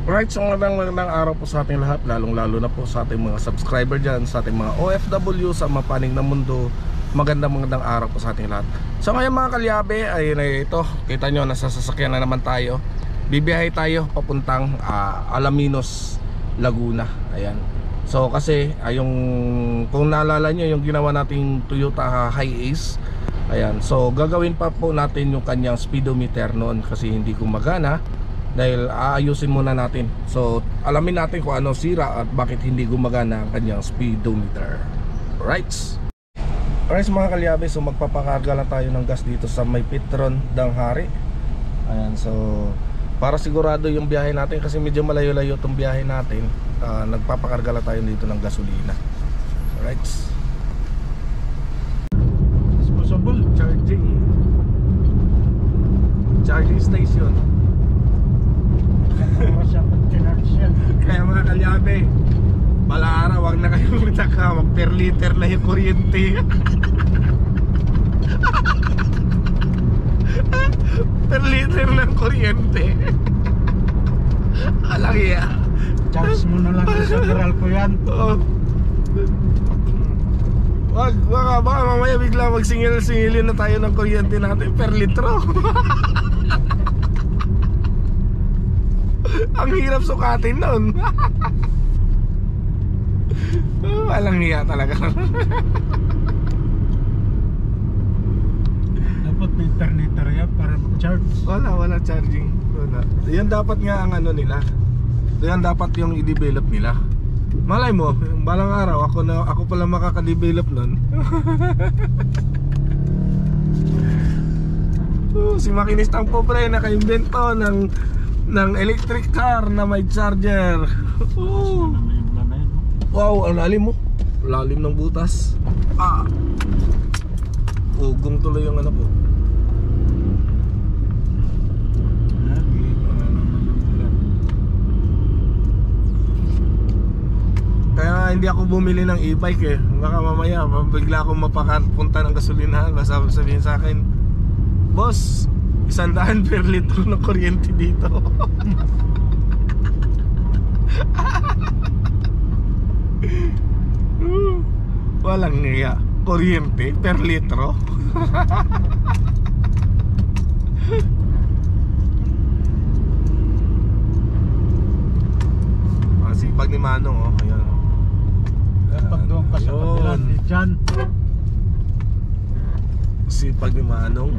Right, so magandang araw po sa ating lahat, lalong-lalo na po sa ating mga subscriber dyan, sa ating mga OFW sa mapanig na mundo. Magandang araw po sa ating lahat. So ngayon mga kalyabe, ay ito, kita nyo, nasa sasakyan na naman tayo. Bibiyahe tayo papuntang Alaminos, Laguna. Ayan. So kasi, kung naalala nyo yung ginawa nating Toyota Hiace, ayan, so gagawin pa po natin yung kanyang speedometer noon kasi hindi gumagana. Dahil aayusin muna natin. So alamin natin kung ano sira at bakit hindi gumagana ang kanyang speedometer. Right? Alright mga kalyabe, so magpapakarga lang tayo ng gas dito sa may Petron Danghari. Ayan, so para sigurado yung biyahe natin, kasi medyo malayo-layo itong biyahe natin, nagpapakarga lang tayo dito ng gasolina. Alright, disposable charging station. Kaya mga kalyabe, pala araw, wag na kayong magtaka, mag per liter na yung kuryente. Per liter ng kuryente. Alaki ya. Charge mo na lang sa general ko yan. Oh. Baka mamaya bigla magsingil-singilin na tayo ng kuryente natin per litro. Ang hirap sukatin nun. Walang hiya talaga. Dapat may alternator yan para mag-charge. Wala charging. Wala. Yan dapat nga ang ano nila. Yan dapat yung i-develop nila. Malay mo, balang araw ako pala makaka-develop nun. Si makinistang pobre naka-invento ng electric car na may charger. Wow, ang lalim mo. Lalim ng butas. Ugong tuloy yung ano po. Kaya hindi ako bumili ng e-bike eh. Baka mamaya bigla akong mapapunta ng gasolinahan, basta sabihin sa akin, boss, 100 per litro ng kuryente dito. Walang niya. Kuryente per litro. Sipag ni Manong, oh. Ayan, oh. Dapat doon ka sa kabilan ni Jan. Sipag ni Manong.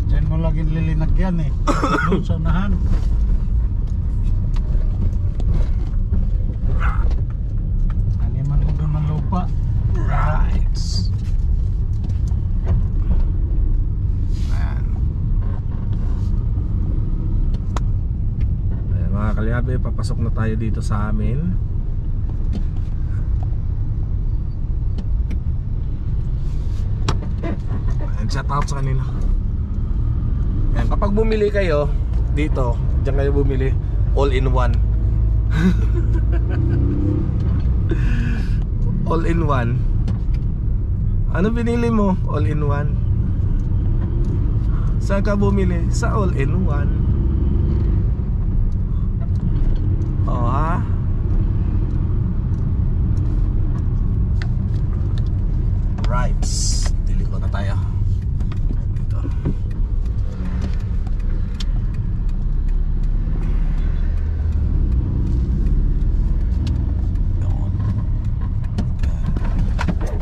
Diyan mo laging lilinagyan eh. Doon sa unahan. Animan mo doon ng lupa. Right. Ayan mga kalyabe, papasok na tayo dito sa amin. Ayan, shout out sa kanila. Ayan, kapag bumili kayo dito, diyan kayo bumili, all in one. All in one. Ano binili mo? All in one. Saan ka bumili? Sa all in one. Oh ha? Right. Diliko na tayo. Dito.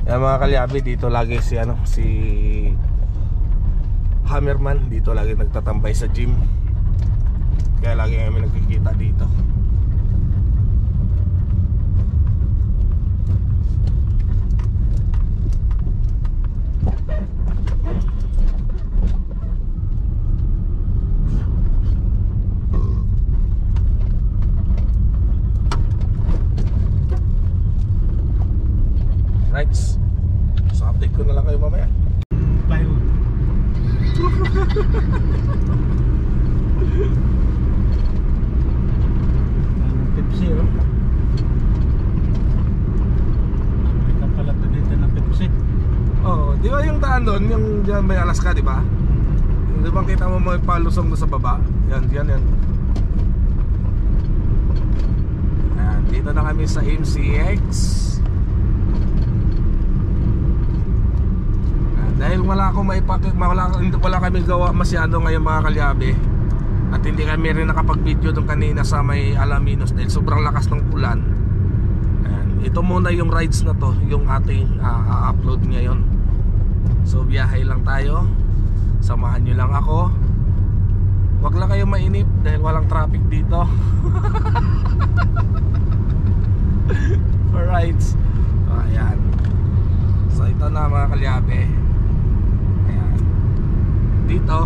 Yan mga kalyabi, dito lagi si Hammerman, dito lagi nagtatambay sa gym. Kaya lagi kami nagkikita dito. Right. So update ko na lang kayo mamaya. Plywood. Pepsi oh. May ka pala to dito ng Pepsi. Oh, di ba yung daan doon, yung diyan may Alaska, di ba? Di ba kita mo may palusong doon sa baba? Yan. Nandito na kami sa MCX. Dahil wala kami gawa masyado ngayon mga kalyabe. At hindi kami rin nakapag-video doon kanina sa may Alaminos dahil sobrang lakas ng ulan. Ayan. Ito muna yung rides na to, yung ating upload ngayon. So biyahe lang tayo. Samahan nyo lang ako. Huwag lang kayo mainip dahil walang traffic dito. For rides. Ayan. So ito na mga kalyabe. Ayan. Dito,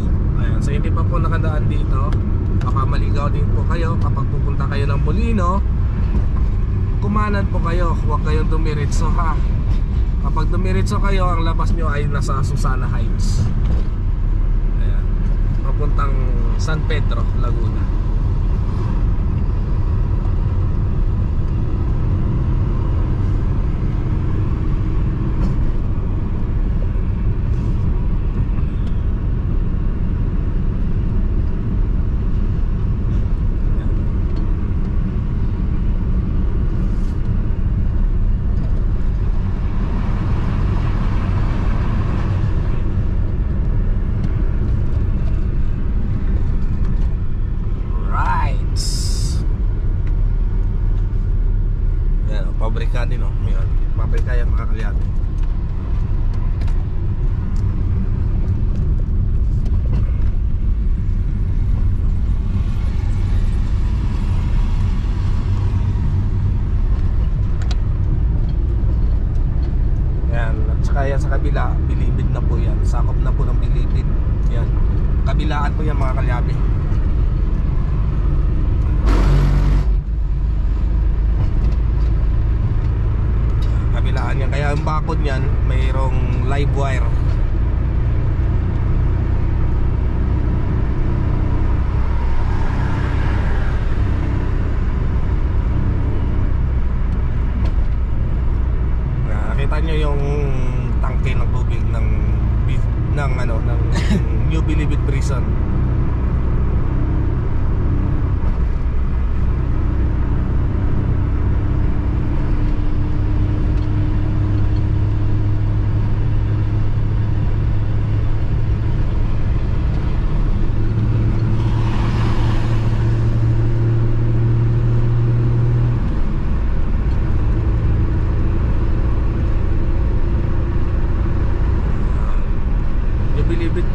ayan. So hindi pa po nakadaan dito. Baka maligaw din po kayo kapag pupunta kayo ng Molino. Kumanan po kayo. Huwag kayong dumiretso ha. Kapag dumiretso kayo, ang labas nyo ay nasa Susana Heights. Ayan. Papuntang San Pedro, Laguna. Pabrika din o, pabrika yan mga kalyabe. Yan, at saka yan sa kabila, Bilibid na po yan. Sakop na po ng Bilibid. Yan, kabilaan po yan mga kalyabe. Kabilaan yan, kaya ang bakod niyan mayroong live wire. Nakita nyo yung tangke ng tubig ng New Bilibid Prison.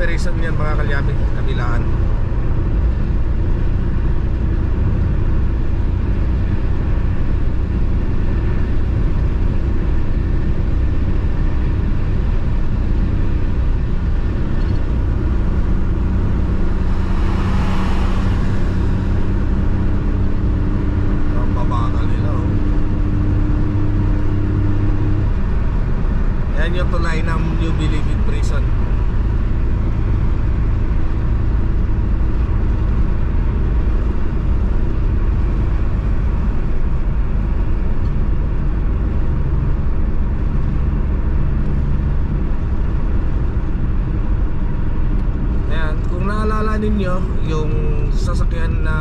Prison yan mga kalyabe, kabilaan. Babakal nila oh. Yan yung tulay ng New Bilibid Prison. Ninyo yung sasakyan na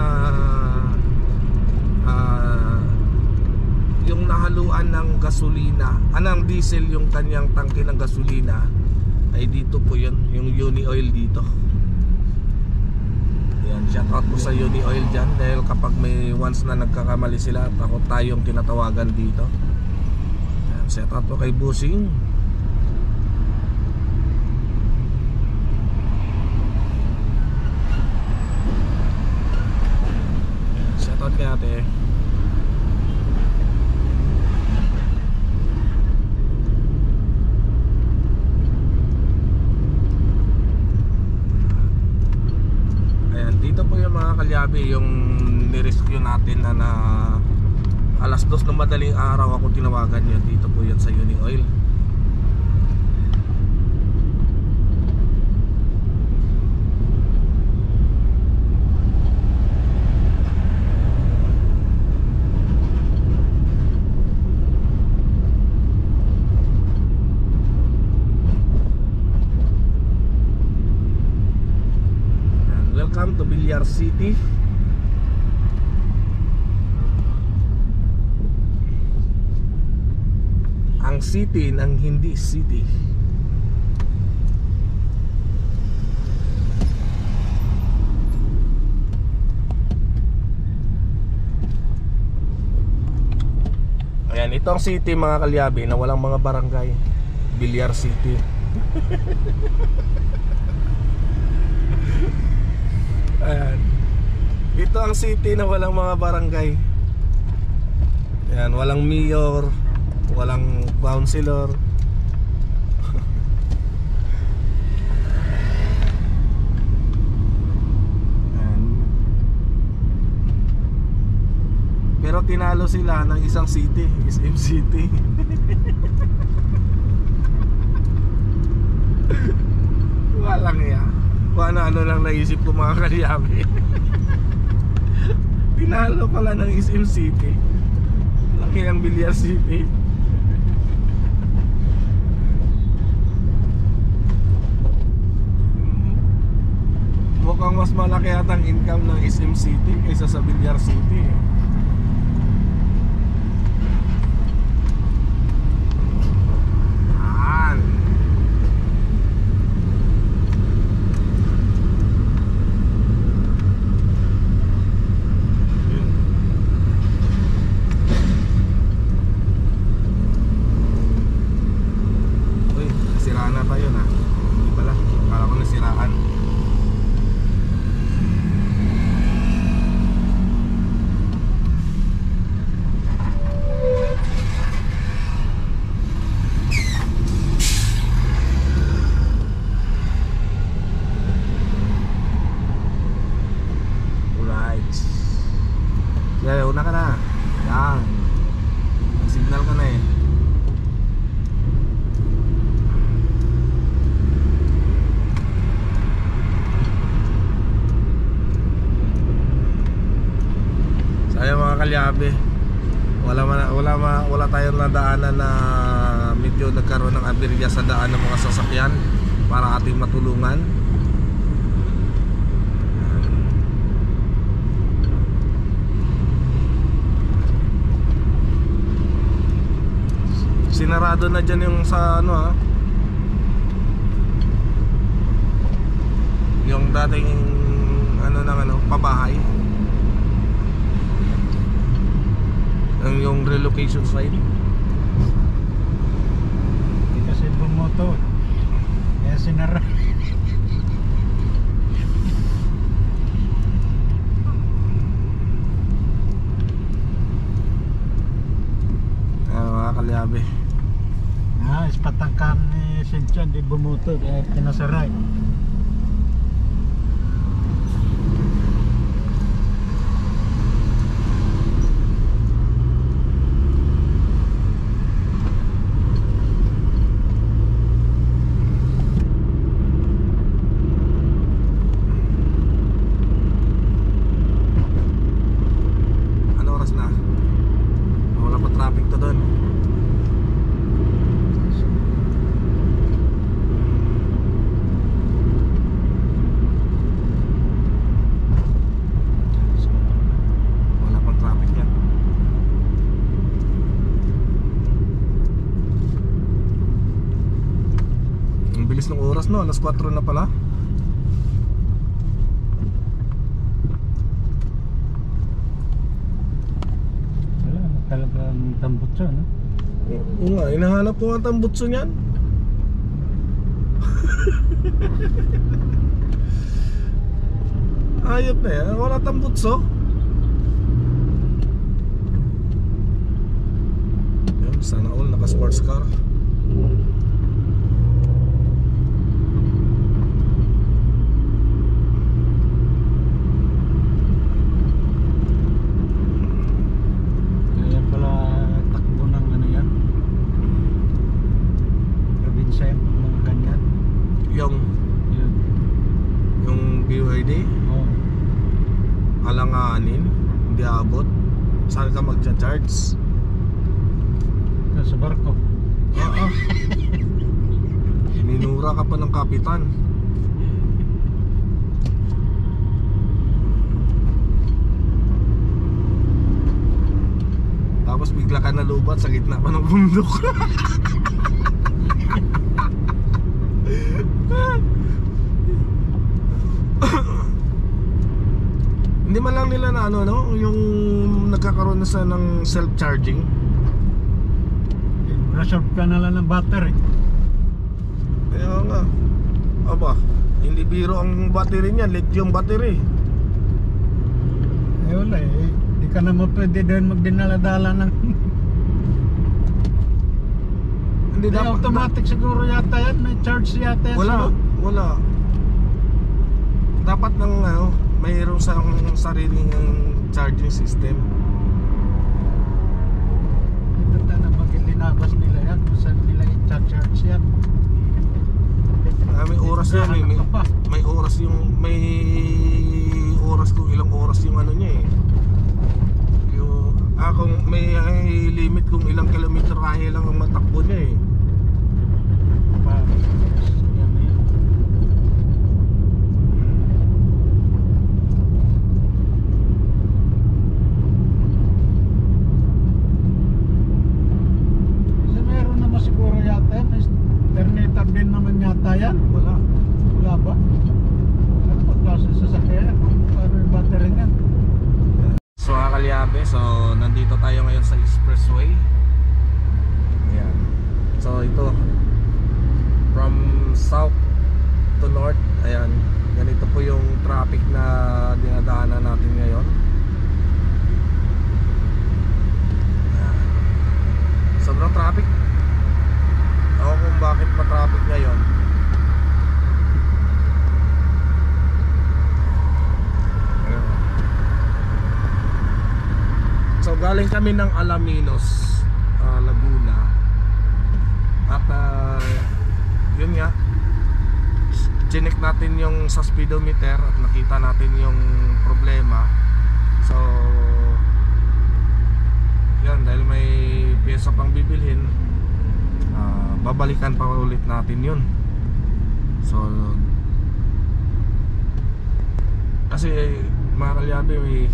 yung nahaluan ng gasolina, ng diesel, yung kanyang tangke ng gasolina ay dito po yun, yung Uni Oil dito. Yan, shout out po sa Uni Oil dyan dahil kapag may once na nagkakamali sila, ako tayong tinatawagan dito. Yan, shout out po kay Busing. Shoutout kay ate. Ayan, dito po yung mga kalyabe, yung nirescue natin na alas 2 ng madaling araw ako tinawagan yun. Dito po yan sa Uni Oil. Welcome to Villar City. ang city ng hindi city. Ayan, ito ang city mga kalyabe na walang mga barangay. Bilyar City. Ayan. Ito ang city na walang mga barangay. Ayan, walang mayor, walang councilor. Ayan. Pero tinalo sila ng isang city, SM City. Walang iya. Kung ano lang naisip ko mga kalyabe. Tinalo pala ng SM City. Laki ng Bilyar City. Mukhang mas malaki yata ang income ng SM City kaysa sa Bilyar City. Yeah, una ka na. Yan. Nag-signal ka na eh. Sayang mga kalyabe. Wala tayong nadaanan na medyo nagkaroon ng aberya sa daan ng mga sasakyan para ating matulungan. Sinarado na dyan yung sa ano yung dating pabahay, yung relocation site. Hindi kasi bumoto, kaya sinara. Mga kalyabe, Ispatangkan ni Cynthia di bumoto kaya pinasaray. Ano oras na? Wala pa traffic to doon. Ng oras no, alas 4 na pala. Wala, talagang tambutso, no? Oo nga, hinahanap ko ang tambutso niyan. Ayop na yan, wala tambutso. Sana all naka sports car. Yung BYD alanganin, hindi abot. Saan ka magcha-charge? Sa barko. Oo. Minura ka pa ng kapitan. Tapos bigla bigla ka nalubat sa gitna pa ng bundok. Hindi man lang nila na ano, no? Yung nagkakaroon na sa ng self-charging. Reserve ka na lang ng battery. Kaya nga. Aba, hindi biro ang battery niya, lithium battery. Eh wala eh. Di ka naman pwede din magdinala-dala ng... Hindi Di automatic siguro yata yan. May charge yata yan. Wala, wala. Dapat ng ano, mayroong sa sariling charging system. Ito na maglinabas nila yan. Kung saan nila i-charge yan. May oras yan eh. May oras yung kung ilang oras yung ano niya eh. Yung kung may limit kung ilang kilometer kaya lang ang matakbo niya eh. Yan na yun. Kasi meron naman siguro yata yan. Alternator din naman yata yan. Wala. Wala ba? Ano pa klase sa sasakyan? Paano yung battery niyan? So mga kalyabe, so nandito tayo ngayon sa expressway. Ayan. So ito, from south to north, ayan, ganito po yung traffic na dinadaanan natin ngayon. Ayan. Sobrang traffic. Ako kung bakit ma-traffic ngayon. Ayan. So galing kami ng Alaminos, Laguna. At yun nga, chinek natin yung sa speedometer at nakita natin yung problema. So yan, dahil may pyesa pang bibilhin, babalikan pa ulit natin yun. So kasi mga kalyabe,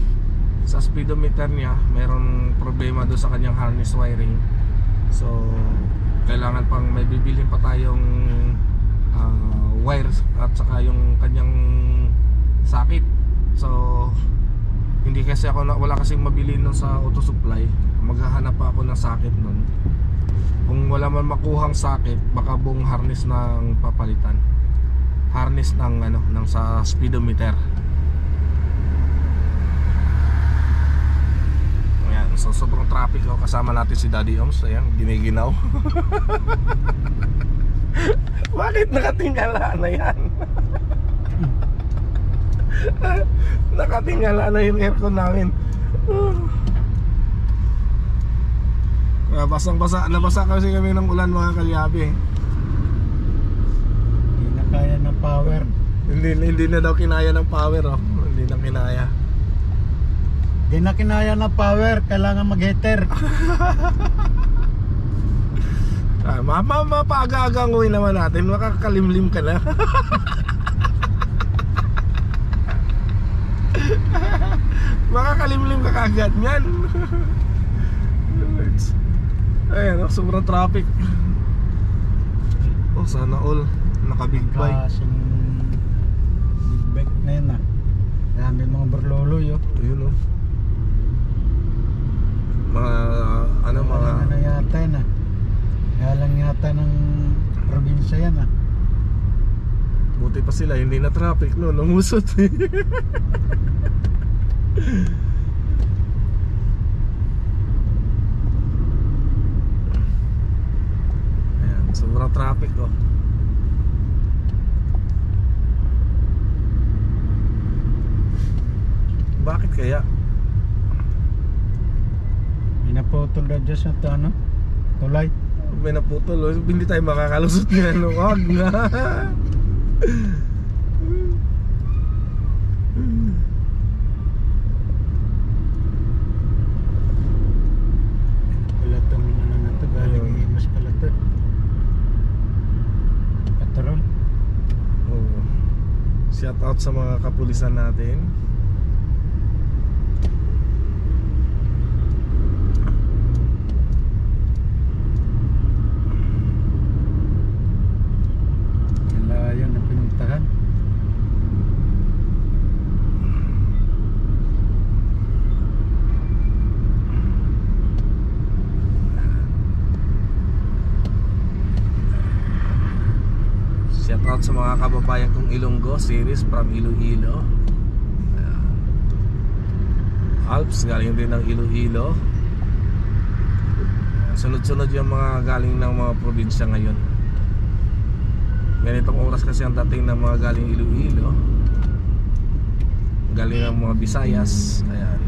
sa speedometer niya mayroong problema doon sa kanyang harness wiring. So kailangan pang may bibilhin pa tayong wires at saka yung kanyang sakit. So hindi kasi ako wala kasing mabili nun sa auto supply. Maghahanap pa ako ng sakit nun. Kung wala man makuhang sakit, baka buong harness ng papalitan. Harness ng ano, ng sa speedometer. Ayan, so sobrang traffic ako. Kasama natin si Daddy Oms. Ayan, giniginaw. Bakit nakatingala na yan? Nakatingala na yung aircon namin. Basang-basa, nabasa kasi kami ng ulan mga kalyabe. Hindi na kaya ng power. Hindi na daw kinaya ng power, oh. Hindi na kinaya. Hindi na kinaya ng power, kailangan mag-heater. Mapaaga-aga ang uwi naman natin, makakalimlim ka na. Makakalimlim ka kagad yan. Ayan, oh, sobrang traffic. Oh, sana all naka-big bike. Kasing big bike na yun ah. Dami mga berloloy oh. Ayun, oh. Mga ano, mga ano yata yun ah. Kaya lang yata ng probinsya yan ah. buti pa sila, hindi na traffic no, lumusot. Ayan, sobrang traffic oh. Bakit kaya? Pinaputol na dyan sa ano? Tulay. May naputol, oh. Hindi tayo makakalusot nga, no? Wag nga. Wala itong ano na ito, galing imas pala ito. Patrol. Oh. Shout out sa mga kapulisan natin. Shoutout sa mga kababayan kong Ilonggo series from Iloilo. Ayan. Alps galing din ng Iloilo. Sunod-sunod yung mga galing ng mga probinsya ngayon. Ganitong oras kasi ang dating ng mga galing Iloilo, galing ng mga Visayas. Ayan.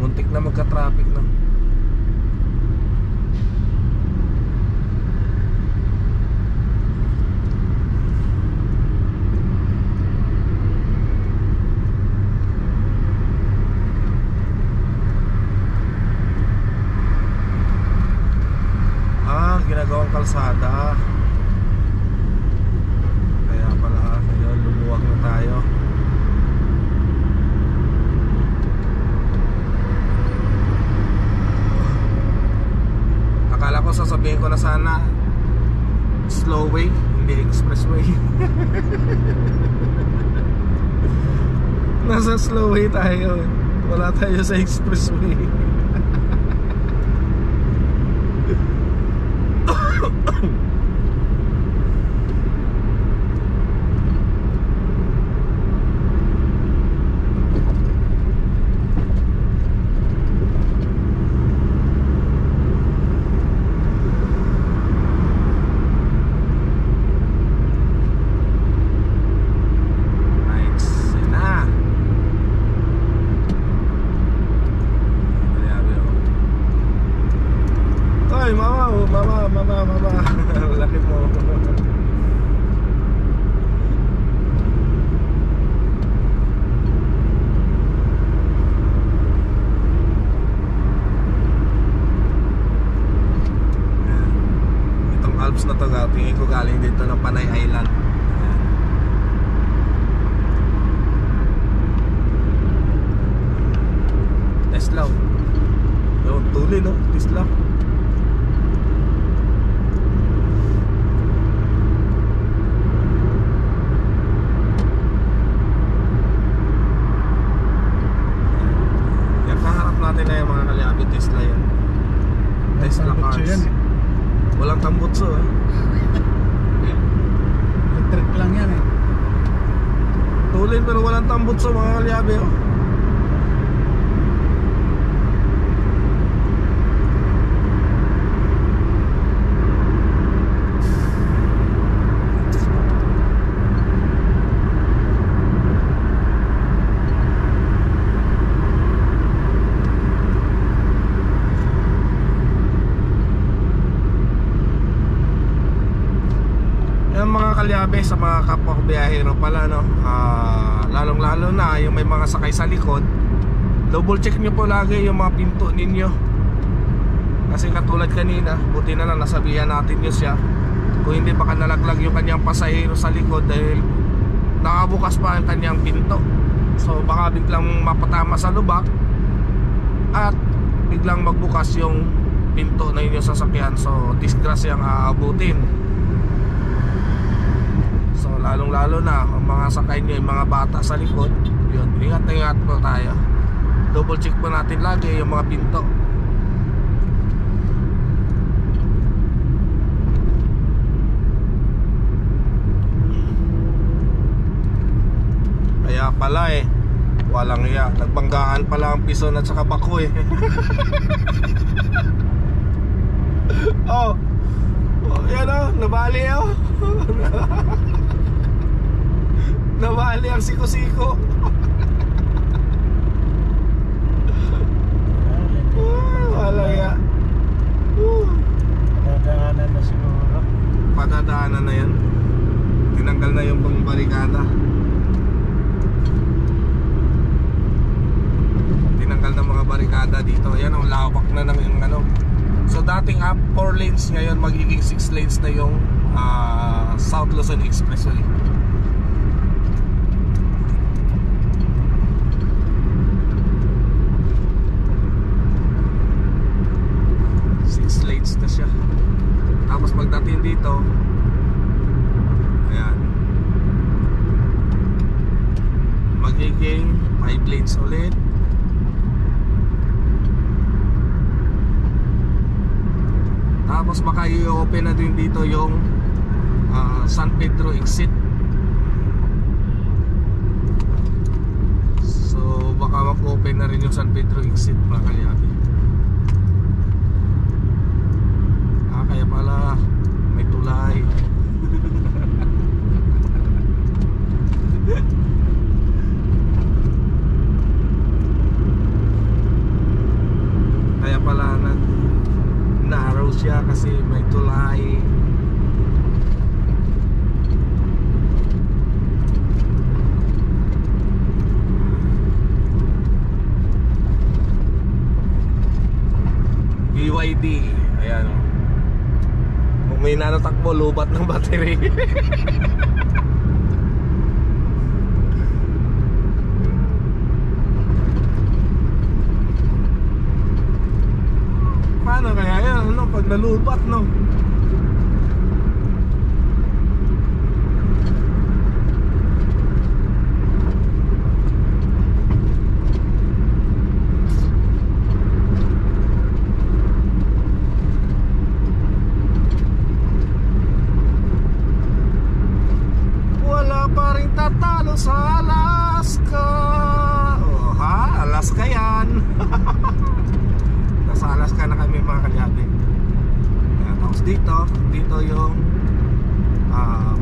Muntik na magka-traffic na. Ginagawang kalsada. Kaya pala ngayon lumuwag na tayo. Akala ko sasabihin ko na sana slow way, hindi expressway. Nasa slow way tayo. Wala tayo sa expressway. Laki mo. Itong Alps na to, tingin ko galing dito ng Panay Island. Tesla. Yung tuloy no, Tesla. Natin na yung mga kaliabi, Tesla yan. Tesla cars yan, eh. Walang tambutso eh. Electric lang yan eh. Tulin pero walang tambutso mga kaliabi oh. Mga kalyabe sa mga kapwa ko biyahero pala no, lalong lalo na yung may mga sakay sa likod, double check nyo po lagi yung mga pinto ninyo. Kasi katulad kanina, buti na lang nasabihan natin nyo siya. Kung hindi baka nalaglag yung kanyang pasahero sa likod dahil nakabukas pa ang kanyang pinto. So baka biglang mapatama sa lubak at biglang magbukas yung pinto na inyong sasakyan. So disgrasya ang aabutin. So lalong lalo na ang mga sakay nyo, yung mga bata sa likod, yun, ingat po tayo. Double check po natin lagi yung mga pinto. Kaya pala eh, walang iya, nagbanggaan pala ang Pison at saka Bako eh. Oh, yan o, nabali o. Nabali ang siko-siko. Wala ya. Padadaanan na siguro. Padadaanan na yan. Tinanggal na yung pang barikada. Tinanggal na mga barikada dito. Ayan ang lawak na ng yung ano. So dating 4 lanes, ngayon magiging 6 lanes na yung South Luzon Expressway. Na siya. Tapos pagdating dito, ayan, magiging 5 lanes ulit. Tapos baka i-open na din dito yung San Pedro exit. So baka mag-open na rin yung San Pedro exit mga kalyabe. Kaya pala may tulay. Kaya pala narrow siya kasi may tulay. BYD, ayan o. Kung may nanatakbo, lubat ng battery. Paano kaya yan, ano, pag nalubat, no? Wala pa rin tatalo sa Alaska. Oh ha, Alaska yan. Nasa Alaska na kami mga kalyabe. Tapos dito yung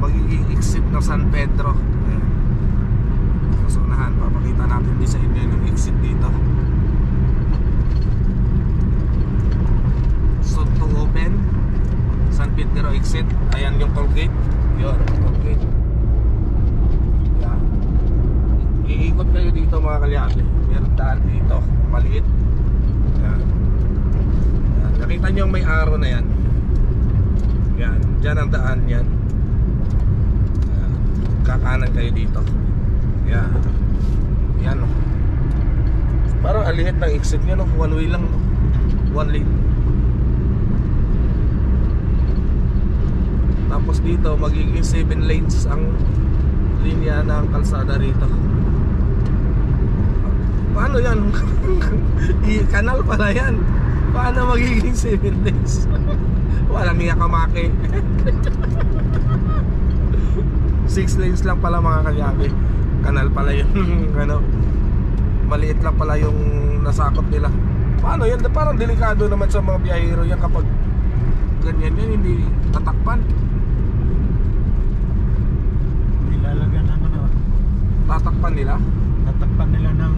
magiging exit ng San Pedro. Ayan. So unahan, papakita natin din sa inyo yung exit dito. So to open San Pedro exit. Ayan yung toll gate. Yun, toll gate. Ayan. Iikot kayo dito mga kalyabe. Meron daan dito, maliit. Ayan. Nakita nyo yung may arrow na yan. Yan, dyan ang daan yan. Kakanan kayo dito. Yan. Yan o. Parang alihit ng exit nyo, no? One way lang, no? One lane. Tapos dito magiging 7 lanes ang linya ng kalsada rito. Paano yan? Kanal pala yan. Paano magiging 7 lanes? Walang niya kamake. 6 lanes lang pala mga kalyabe. Kanal pala yun. Ano, maliit lang pala yung nasakop nila. Paano yan? Parang delikado naman sa mga biyahero yan kapag ganyan yan, hindi tatakpan. Nilalagyan ng ano? Tatakpan nila? Tatakpan nila ng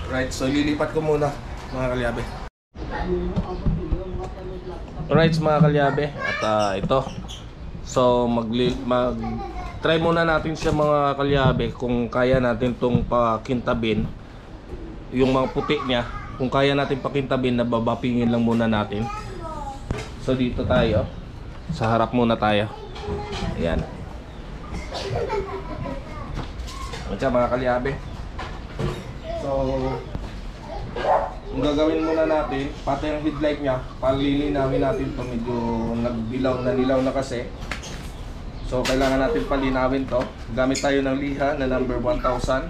Right, so lilipat ko muna mga kalyabe. Alright mga kalyabe. At ito. So try muna natin siya mga kalyabe kung kaya natin tong pakintabin. Yung mga puti niya, kung kaya natin pakintabin, nababapingin lang muna natin. So dito tayo. Sa harap muna tayo. Ayan. At mga kalyabe. So ang gagawin muna natin, pati yung headlight nya, palilinawin natin ito. Medyo nagdilaw na kasi. So kailangan natin palinawin to. Gamit tayo ng liha na number 1000.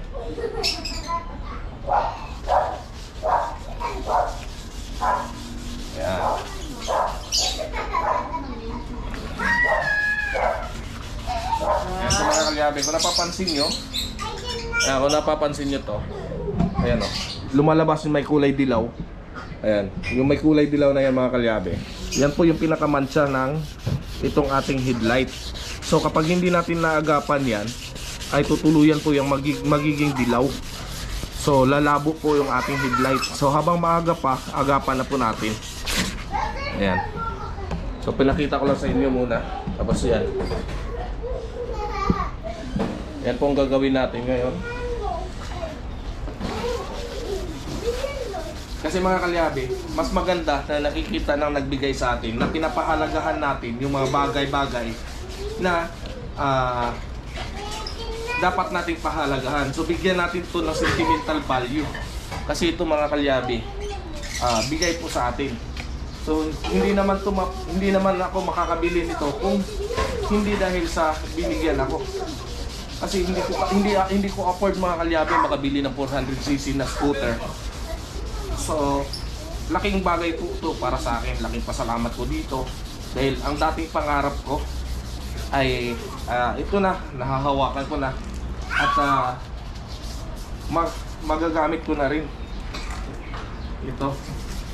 Ayan. Ayan sa mga kalyabe, kung napapansin nyo to, ayan o, lumalabas yung may kulay dilaw. Ayan, yung may kulay dilaw na yan mga kalyabe, yan po yung pinakamansya ng itong ating headlight. So kapag hindi natin naagapan yan, ay tutuluyan po yung magiging dilaw. So lalabo po yung ating headlight. So habang maaga pa, agapan na po natin. Ayan. So pinakita ko lang sa inyo muna. Tapos yan. Yan po ang gagawin natin ngayon. Kasi mga kalyabe, mas maganda na nakikita ng nagbigay sa atin, na pinapahalagahan natin yung mga bagay-bagay na dapat nating pahalagahan. So bigyan natin ito ng sentimental value. Kasi ito mga kalyabe, bigay po sa atin. So hindi naman ako makakabili nito kung hindi dahil sa binigyan ako. Kasi hindi ko afford mga kalyabe makabili ng 400cc na scooter. So, laking bagay po ito para sa akin. Laking pasalamat ko dito. Dahil ang dating pangarap ko ay ito na, nahahawakan ko na. At magagamit ko na rin ito.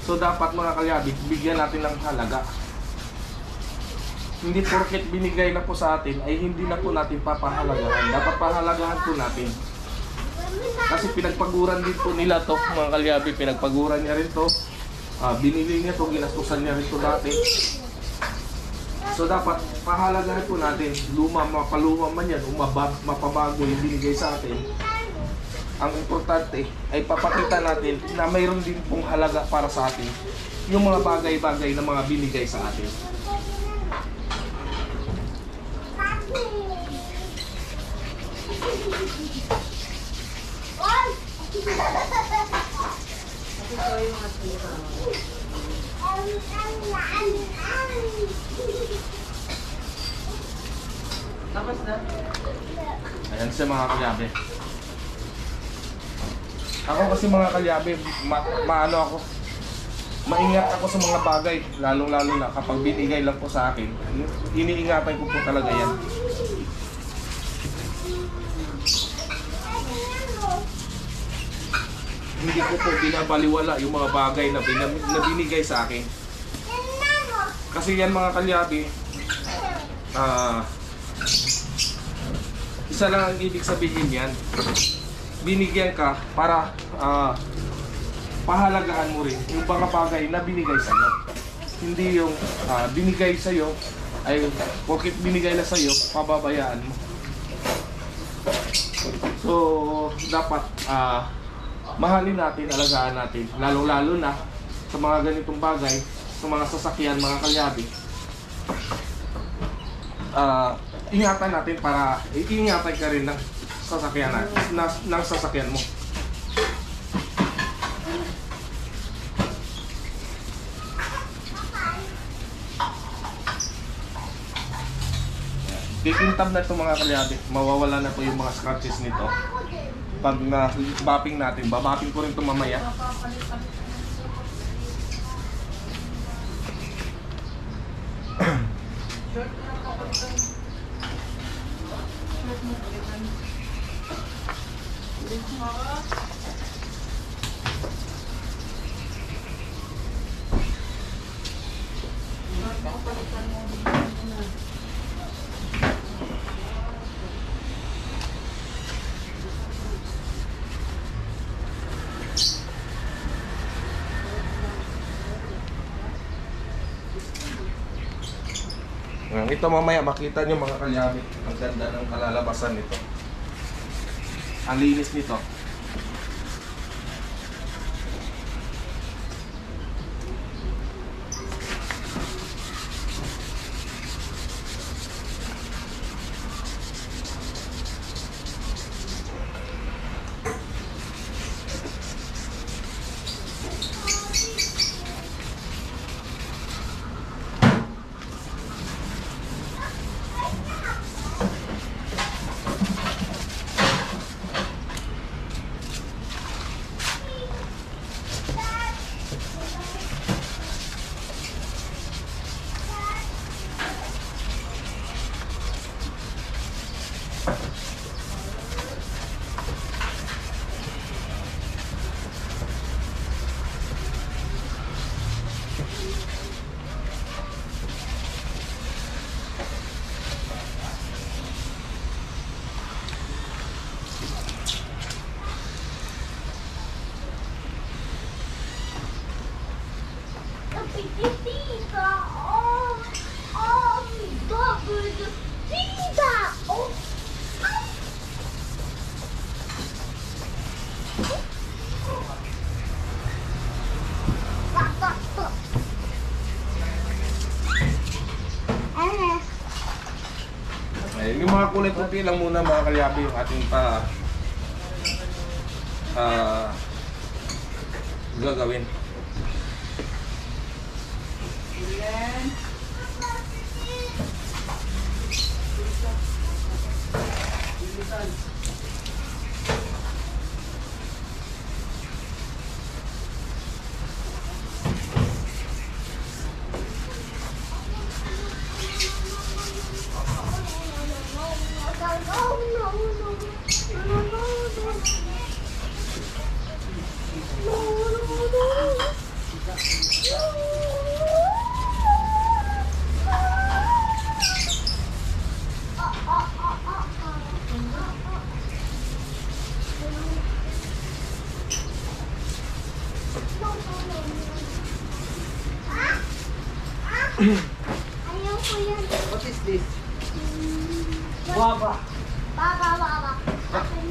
So dapat mga kalyabe, bigyan natin ng halaga. Hindi porket binigay na po sa atin ay hindi na po natin papahalagahan. Dapat pahalagahan po natin. Kasi pinagpaguran din po nila to mga kalyabe. Pinagpaguran niya rin to. Binili niya to, ginastusan niya rin to dati. So dapat pahalagahan po natin. Luma, mapaluma man yan, mapabago yung binigay sa atin. Ang importante ay papakita natin na mayroon din pong halaga para sa atin yung mga bagay-bagay na mga binigay sa atin. Tapos na? Ayan siya mga kalyabe. Ako kasi mga kalyabe, maano ako, maingat ako sa mga bagay, lalong-lalo na kapag binigay lang po sa akin. Iniingatan ko po talaga yan. Hindi ko po binabaliwala yung mga bagay na binigay sa akin. Kasi yan mga kalyabe, isa lang ang ibig sabihin yan. Binigyan ka para pahalagahan mo rin yung mga bagay na binigay sa iyo. Hindi yung binigay sa iyo ay porket binigay na sa iyo, pababayaan mo. So dapat mahalin natin, alagaan natin, lalo-lalo na sa mga ganitong bagay, sa mga sasakyan, mga kalyabe. Ingatan natin para iingatan ka rin ng sasakyan natin, ng sasakyan mo. Kikintab na ito mga kalyabe, mawawala na po yung mga scratches nito. Pag na-bapping natin, babapping ko rin ito mamaya. Ito mamaya makita nyo mga kalyabe, ang ganda ng kalalabasan nito. Ang linis nito. Yung mga kulay puti lang muna mga kalyabe yung ating gagawin. Ayoko yan. What is this? Guava. Baba, baba. Akin.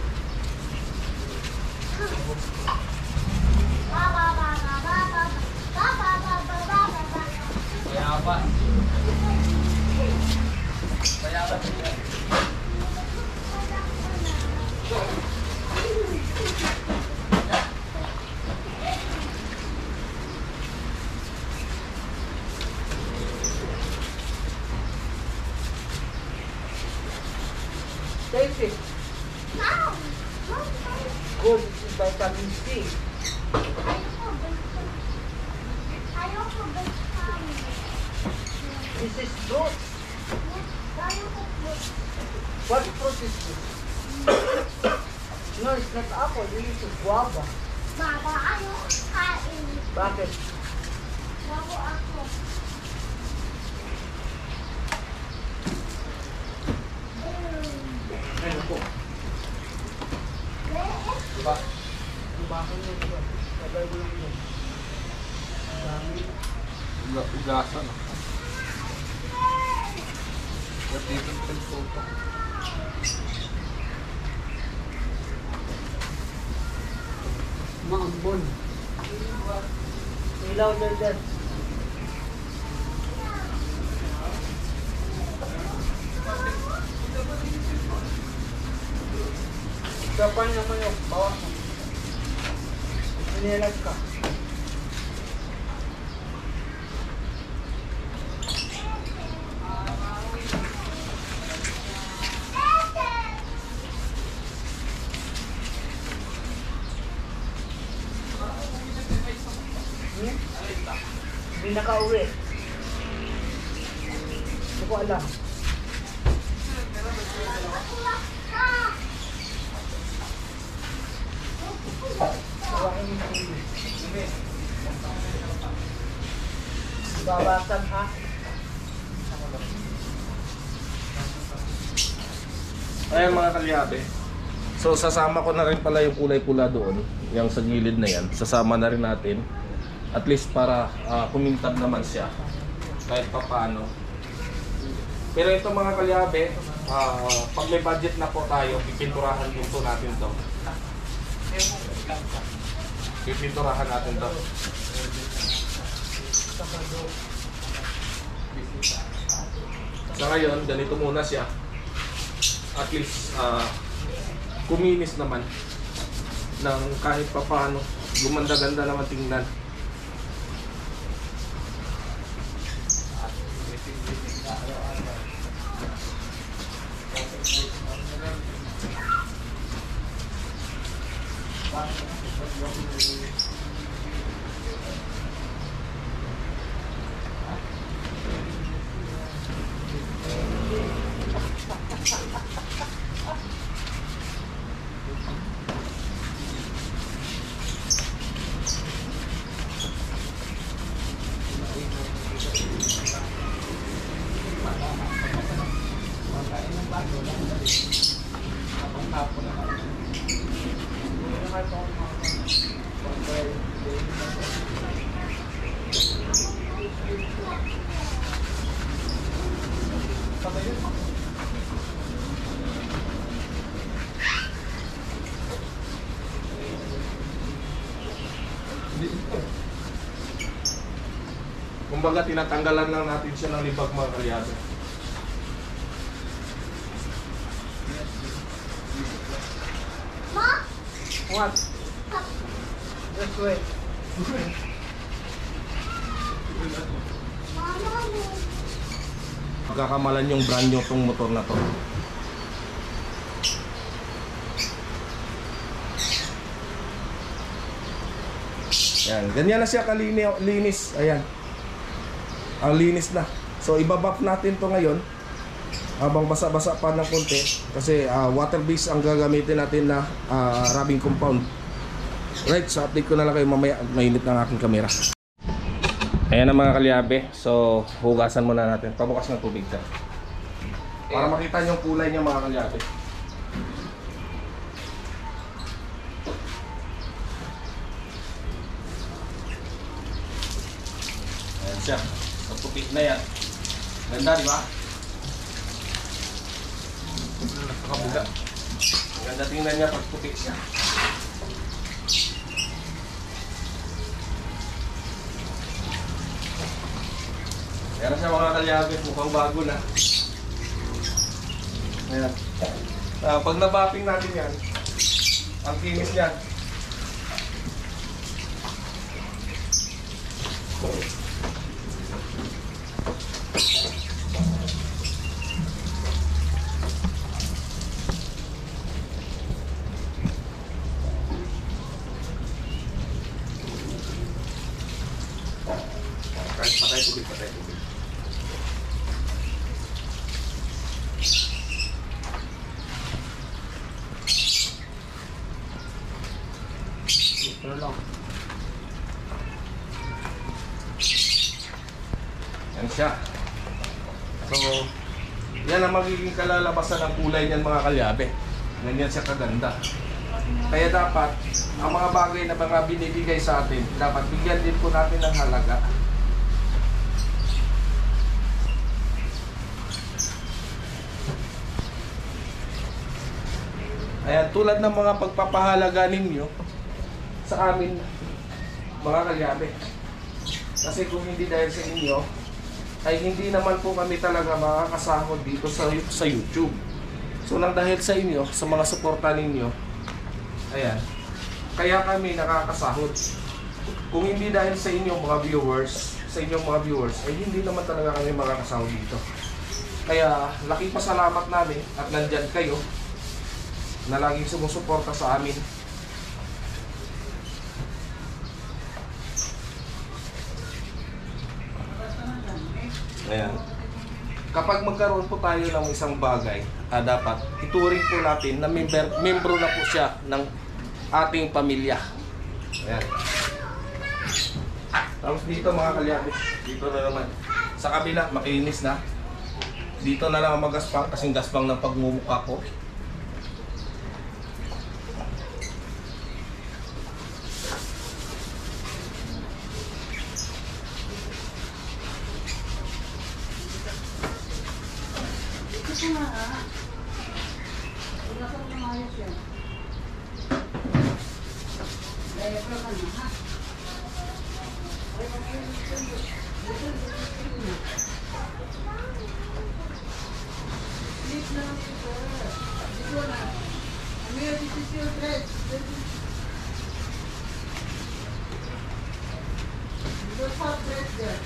Baba, baba, baba. Baba, baba, baba. Guava. Guava. Taste it. Wow. Good. This is vitamin C. Ayoko vegetarian. This is fruit. Ayoko fruit. What fruit is this? No, it's not apple. This is guava. Baba, ayoko kain. Bakit? Bago ako. Ano po? Diba? Diba ako nyo? Sabay ko lang yun. Dami. Ugasan. Pwede po ito. Maambon. Ilaw dyan. Kapan naman yung bawas mo. Pinilag ka. Hindi nakauwi. Hindi ko alam. Tawakin mo sa ulo. Babasan ha? Ayan mga kalyabe. So sasama ko na rin pala yung kulay pula doon, yung sa gilid na yan. Sasama na rin natin. At least para kumintab naman siya. Kahit pa paano. Pero ito mga kalyabe, pag may budget na po tayo, pipinturahan din po natin to. Pipinturahan natin to. Sa ngayon, ganito muna siya. At least, kuminis naman ng kahit pa paano. Gumanda-ganda naman tingnan. Kumbaga tinatanggalan lang natin siya ng libag mga kalyado. Ma? What? Just wait. Mama mo. Magkakamalan yung brand new tong motor na to. Yan, ganyan na siya linis. Ayan. Ang linis na. So ibabap natin to ngayon habang basa-basa pa ng konti kasi water base ang gagamitin natin na rubbing compound. Right, so update ko na lang kayo mamaya. Mainit ng aking camera. Ayan na mga kalyabe. So hugasan muna natin. Pabukas ng tubig ka. Para makita nyo yung kulay niya mga kalyabe. Ayan siya. So puti na yan. Ganda, di ba? Nakabuga. Ang ganda tingnan niya pag puti siya. Ayan na siya mga kalyabe. Mukhang bago na. Ayan. Pag nabapping natin yan, ang kinis niyan. Patay tubig, patay tubig. Pero lang. Yan siya. So, yan ang magiging kalalabasan ng kulay niyan mga kalyabe. Ganyan siya kaganda. Kaya dapat, ang mga bagay na mga binibigay sa atin, dapat bigyan din po natin ng halaga. Ayan, tulad ng mga pagpapahalaga ninyo sa amin, mga kalyabe. Kasi kung hindi dahil sa inyo, ay hindi naman po kami talaga makakasahod dito sa YouTube. So nang dahil sa inyo, sa mga suporta ninyo, ayan, kaya kami nakakasahod. Kung hindi dahil sa inyong mga viewers, ay hindi naman talaga kami makakasahod dito. Kaya laking pasalamat namin at nandyan kayo na laging sumusuporta sa amin. Ayan. Kapag magkaroon po tayo ng isang bagay, dapat ituring po natin na membro na po siya ng ating pamilya. Ayan. Tapos dito mga kalyabe, dito na naman. Sa kabila, makinis na. Dito na lang magaspang, kasing gaspang ng pagmumukha ko. Ito nga ha. Wala kang lumayos yan. Daya ka na ha. Sleep na lang ito. Dito na. Amir, this is your dress. You don't have dress there.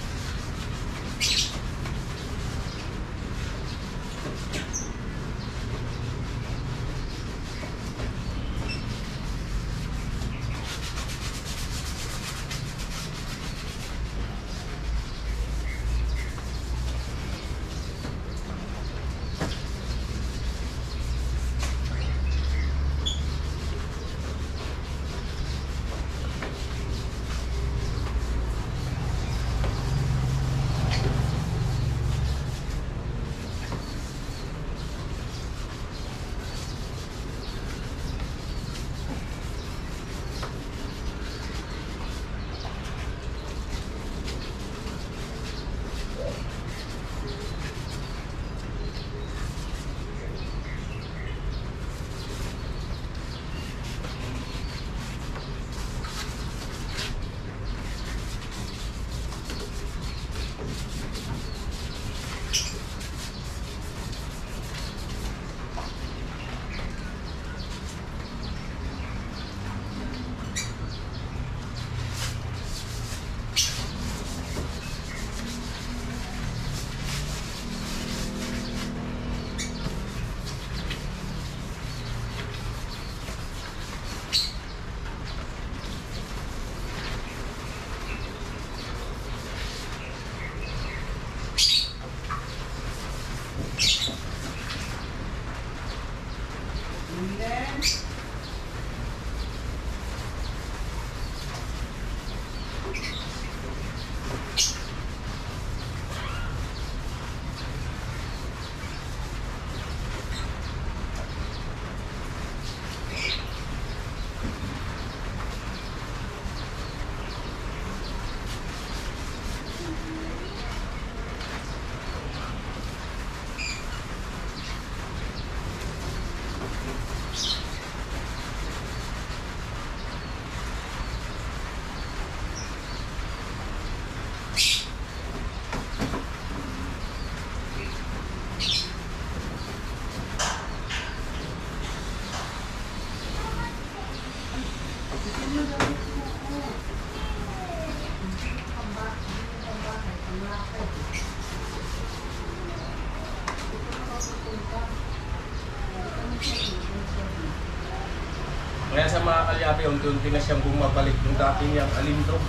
kalyabe, unti-unti na siyang bumabalik yung dati niyang alindog.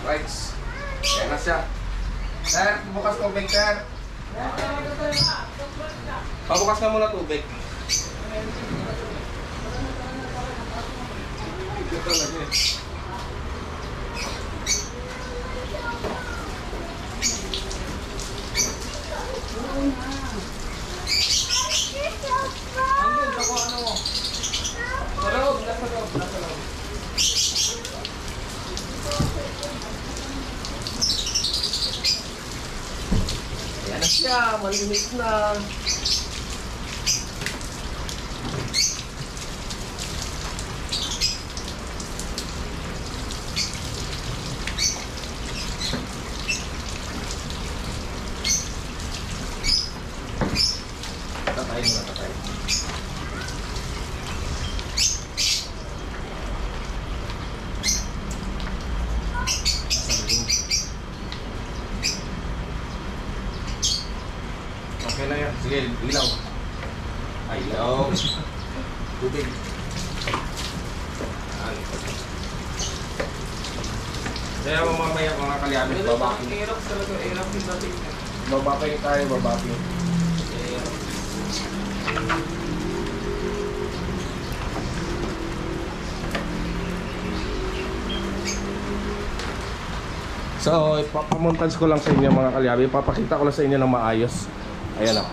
Right. Kaya na siya. Sir, bukas tubig, sir. Pabukas na muna tubig. Ito lagi. Andun, ako ano mo? Sa loob, nasa loob, nasa loob. Ayan na siya, malinis na. Tatay muna, tatay. Okay na yan. Sige, ilaw. Ay, ilaw. Tubig. Yan. Kaya mamaya mga kalyamin, babaking. Hirap talaga, hirap yung dating. Babaking tayo, babaking. So, ipapamontage ko lang sa inyo mga kalyabi. Ipapakita ko lang sa inyo ng maayos. Ayan o.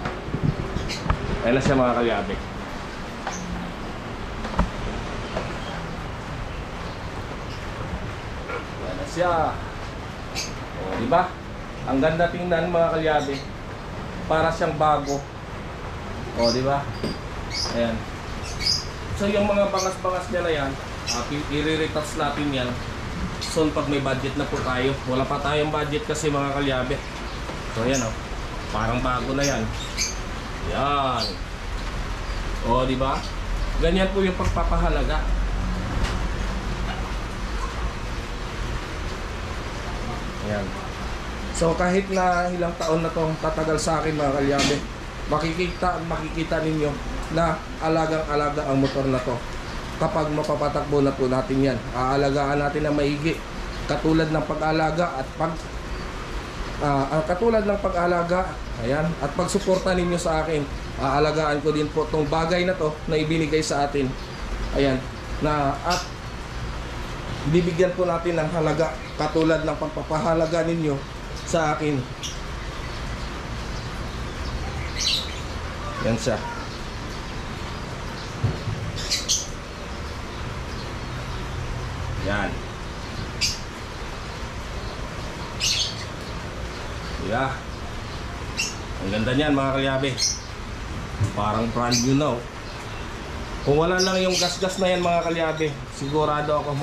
Ayan na siya mga kalyabi. Ayan na siya. O, diba? Ang ganda tingnan mga kalyabi. Para siyang bago. O, diba? Ayan. So, yung mga bangas-bangas niya na yan, i-retouch natin yan. So, pag may budget na po tayo. Wala pa tayong budget kasi mga kalyabe. So, ayan o. Parang bago na yan. Yan. O, diba? Ganyan po yung pagpapahalaga. Ayan. So kahit na ilang taon na to tatagal sa akin mga kalyabe, makikita ninyo na alagang-alaga ang motor na to kapag mapapatakbo na po natin yan. Aalagaan natin na maigi katulad ng pag-alaga at ayan, at pagsuporta ninyo sa akin. Aalagaan ko din po tong bagay na to na ibinigay sa atin, ayan, na at bibigyan po natin ng halaga katulad ng pagpapahalaga ninyo sa akin. Yan siya. Yan. Yeah. Ang ganda niyan mga kalyabe. Parang brand new na. Kung wala lang yung gas-gas na yan mga kalyabe, sigurado ako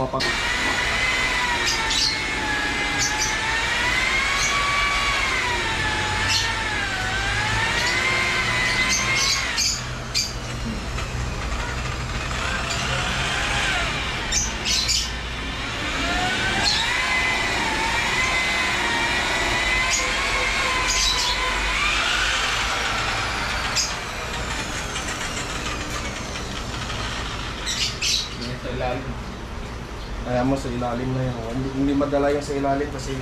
kaya mo sa ilalim na yan. Hindi madala yung sa ilalim kasi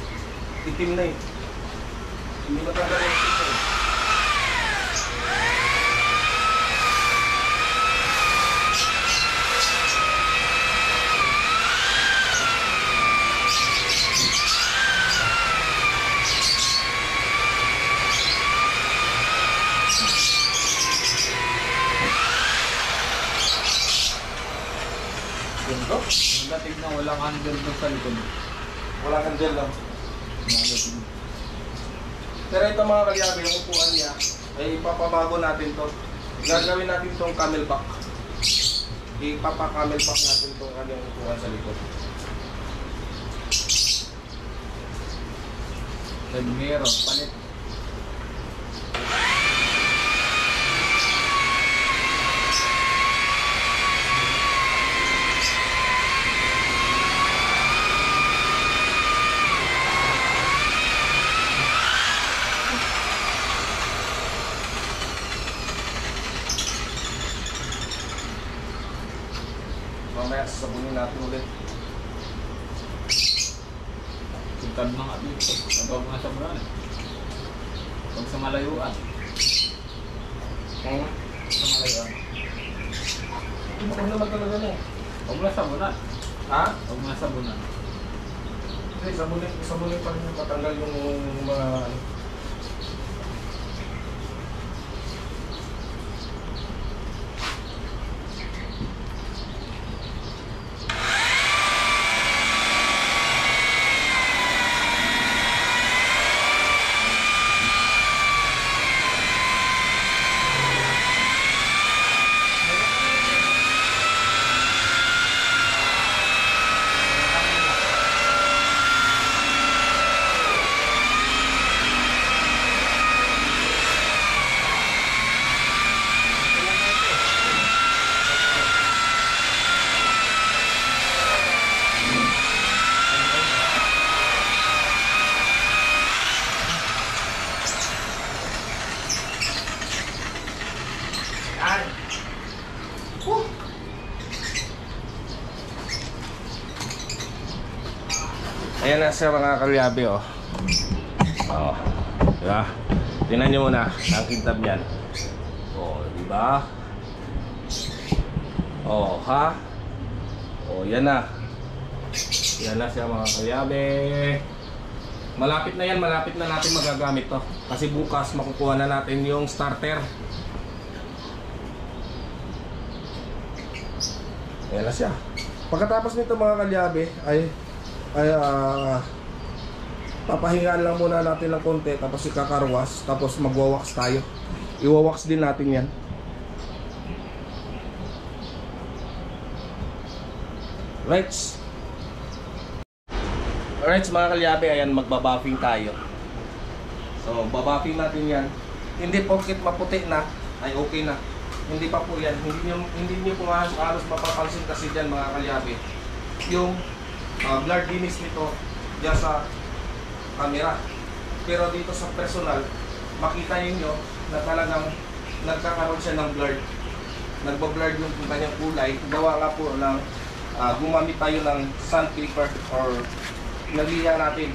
itim na eh. Hindi madala yung itim na eh. Dating na walang handle doon sa likod. Walang handle lang. Pero ito mga kalyabe, yung upuan niya ay ipapabago natin to. Gagawin natin tong camelback. Ipapa-camelback natin tong kanyang upuan sa likod. Meron, palit. Mamaya sasabunin natin ulit. Sintad na nga dito. Nabawag na sa bulan eh. Huwag sa malayuan. Sa malayuan. Huwag naman talaga na eh. Huwag mo na sa bulan. Ha? Huwag mo na sa bulan. Hindi, sabunin pa rin yung patanggal yung mga ano. Ayan na siya mga kalyabe oh. Oh, diba? Tingnan nyo muna ang kintab niyan. Oh, diba? Oh, ha? Oh, yan na. Yan na siya mga kalyabe. Malapit na yan, malapit na natin magagamit to. Kasi bukas makukuha na natin yung starter. Ayan na siya. Pagkatapos nito mga kalyabe ay papahingaan lang muna natin ng konti, tapos ikakarwas, tapos magwawax tayo. Iwawax din natin yan. Rights. Alright mga kalyabe, ayan magbabuffing tayo. So babuffing natin yan. Hindi porket maputi na ay okay na. Hindi pa po yan. Hindi nyo po halos mapapansin kasi dyan mga kalyabe yung blurriness nito dyan sa camera. Pero dito sa personal, makita niyo na talagang nagkakaroon siya ng blur. Nagbo-blur yung kanyang kulay. Gawa nga po ng gumamit tayo ng sandpaper or nagliha natin.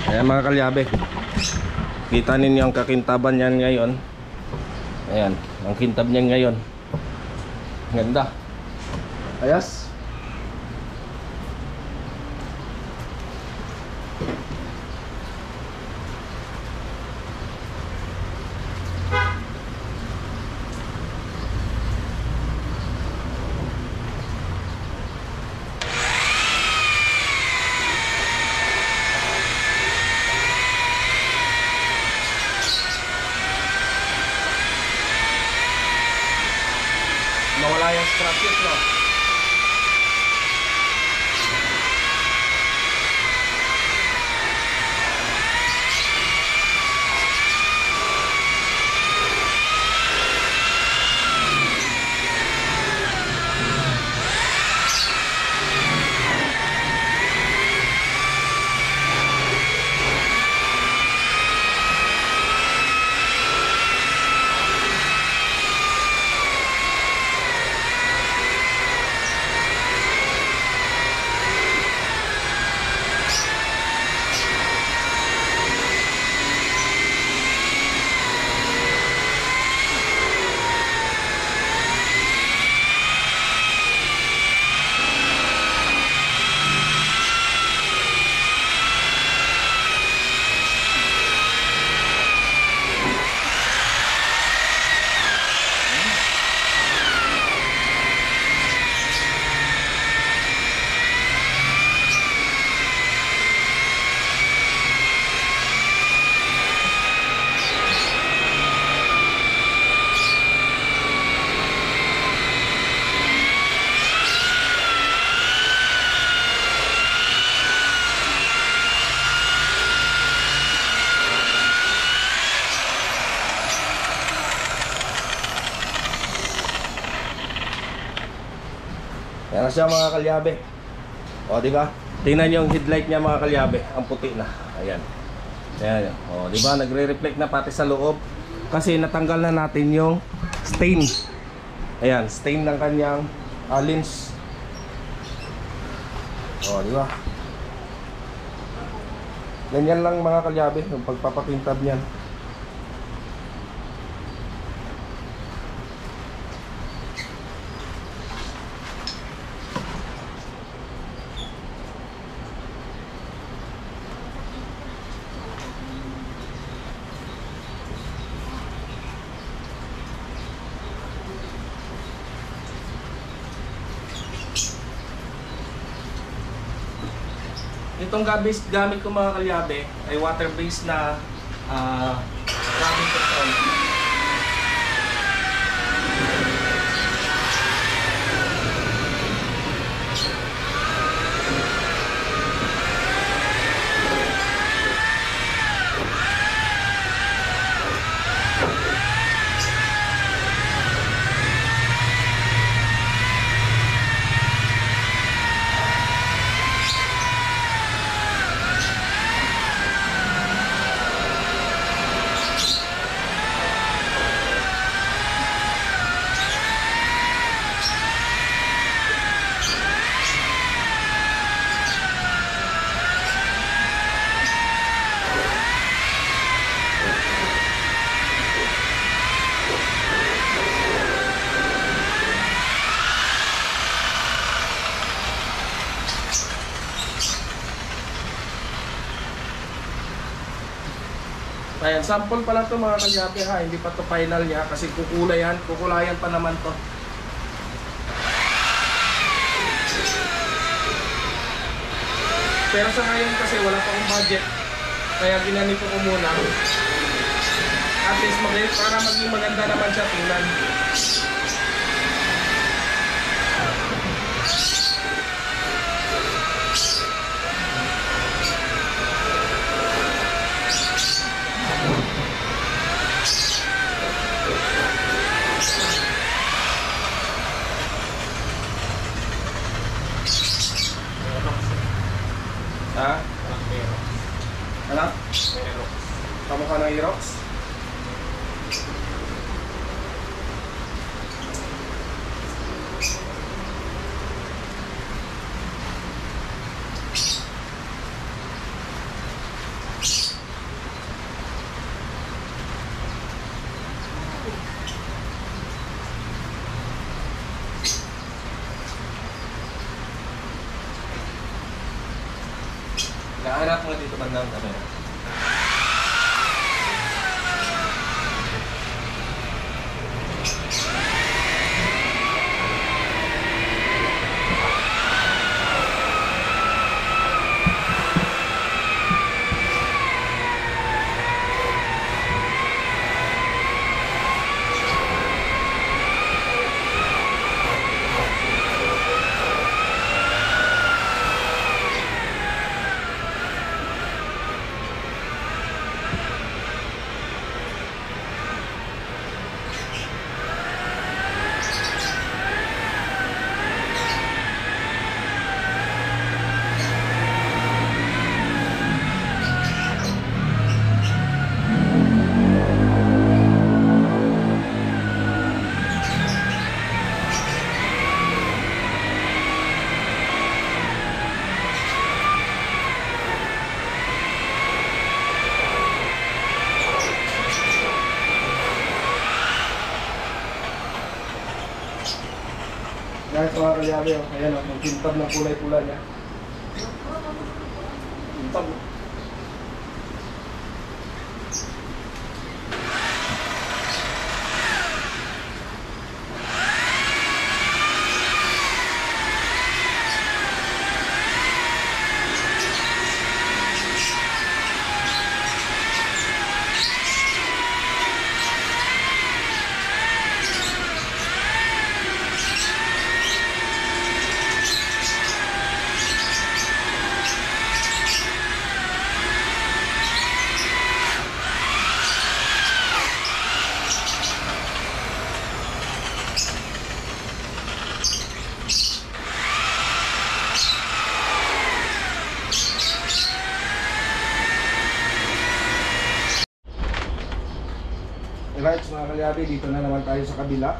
Ayan mga kalyabe, kita ninyo ang kakintaban niyan ngayon. Ayan, ang kintab niyan ngayon. Ganda. Ayos. Nawala yung scratches, no? Yan na siya mga kalyabe. O, di ba? Tingnan yung headlight niya mga kalyabe. Ang puti na. Ayan. Ayan. O, di ba? Nagre-reflect na pati sa loob. Kasi natanggal na natin yung stain. Ayan. Stain ng kanyang lens. O, di ba? Ganyan lang mga kalyabe. Yung pagpapapintab niyan. Itong gamit ko mga kalyabe ay water based na rubbing control. Ayan, sample pa lang to mga kalyabe ha, hindi pa to final niya kasi kukulayan pa naman to. Pero sa ngayon kasi wala pa akong budget, kaya ginanito ko muna. At least para maging maganda naman siya tingnan. Ha? Ano? Kamukha ng Aerox? Nahanap mo dito bandang kamera. Guys, mga kalyabe, ayan o, yung kintab ng kulay-pula niya. Kintab. mga kalyabe, dito na naman tayo sa kabila.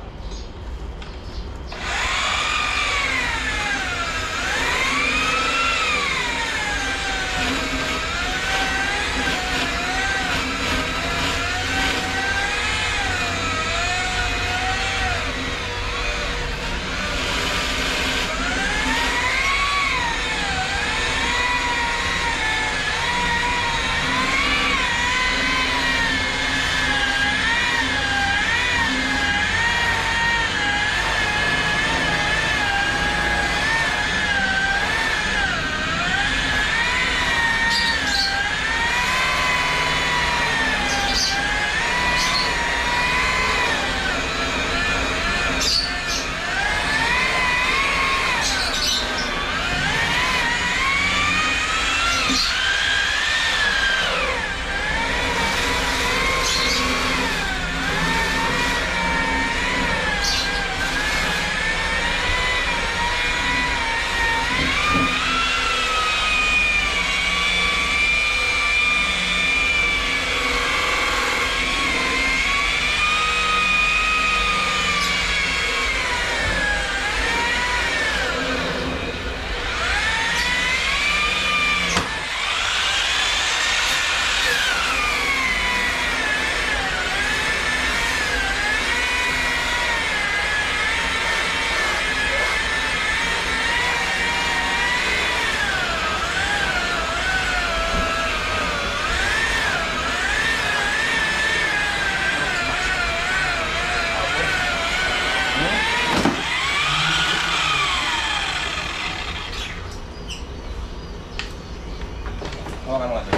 Hawakan mo kasi.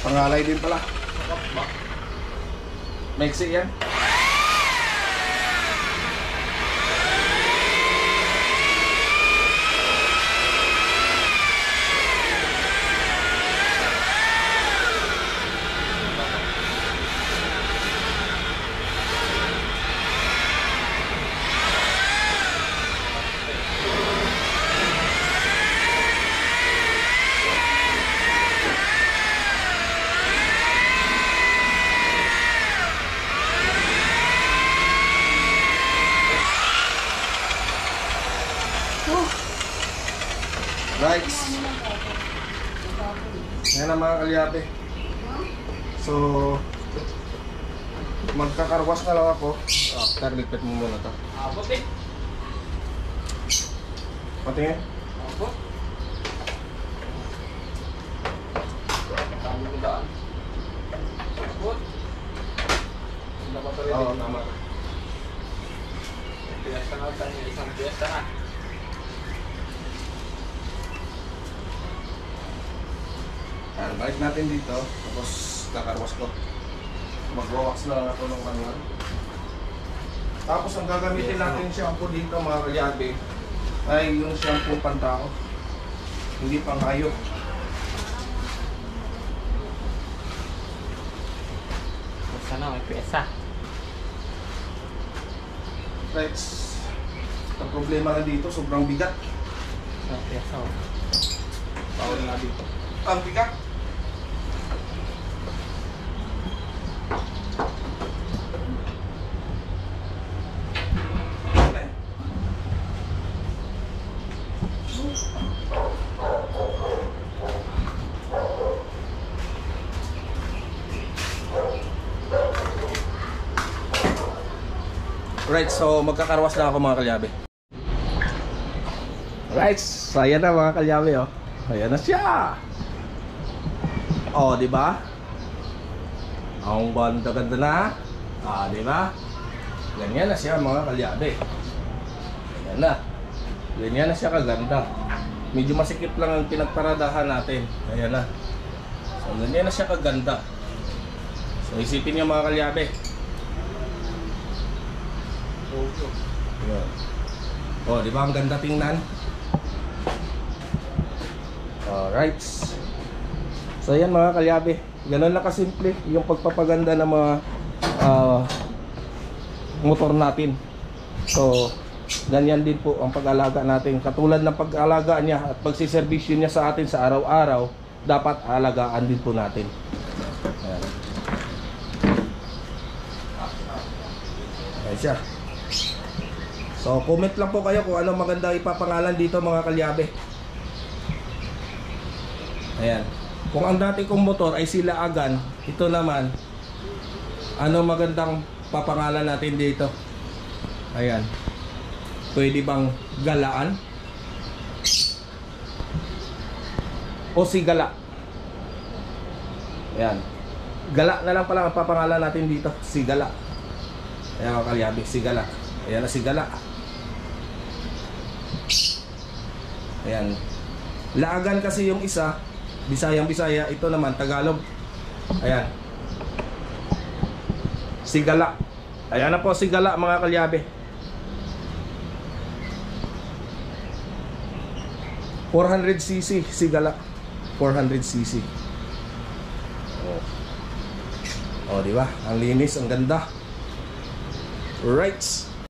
Pangalay din pala. Maiksi yan. Right. Yan ang mga kalyabe. So, magkakarwas na lang ako. Tarlipit mo muna to. Abot eh. Patingin. Abot. Tama ko daan. Abot. Hindi pa rin. Oo, tama. Piyesta na tayo. Isang piyesta na. Yan, balik natin dito. Tapos kakarwas ko. Mag-wax na lang ako ng manual. Tapos ang gagamitin natin shampoo dito mga kalyabe ay yung shampoo pantao. Hindi pang hayop. Sana may piyesta. Right. Ang problema na dito, sobrang bigat. Ang piyesta. Bawal na dito. Ang bigat. Right, so magkakarwas na ako mga kalyabe. Right, so ayan na mga kalyabe oh. Ayan na siya. Oh, di ba? Ang ganda-ganda na. Ah, di ba? Ganyan na siya mga kalyabe. Ayan na. Ganyan na siya kaganda. Medyo masikip lang ang pinagparadahan natin. Ayan na. So, ganyan na siya kaganda. So, isipin niyo mga kalyabe. Yun. Oh, di ba ang ganda tingnan? Alright. So yan mga kalyabe, ganun lang kasimple yung pagpapaganda ng mga motor natin. So ganyan din po ang pag-alaga natin. Katulad ng pag-alaga niya at pagsiservisyo niya sa atin sa araw-araw, dapat alagaan din po natin. Ayan. Ayan siya. So comment lang po kayo kung ano maganda ipapangalan dito mga kalyabe. Ayan. Kung ang dati kong motor ay Silaagan, ito naman, ano magandang papangalan natin dito? Ayan. Pwede bang Galaan? O Sigala? Ayan. Gala na lang pala ang papangalan natin dito. Sigala. Ayan mga kalyabe, Sigala. Ayan na Sigala. Ayan. Laagan kasi yung isa, Bisayang Bisaya, ito naman Tagalog. Ayan. Sigala. Ayan na po Sigala mga kalyabe. 400cc Sigala. 400cc. Oh, di ba? Ang linis, ang ganda. Right.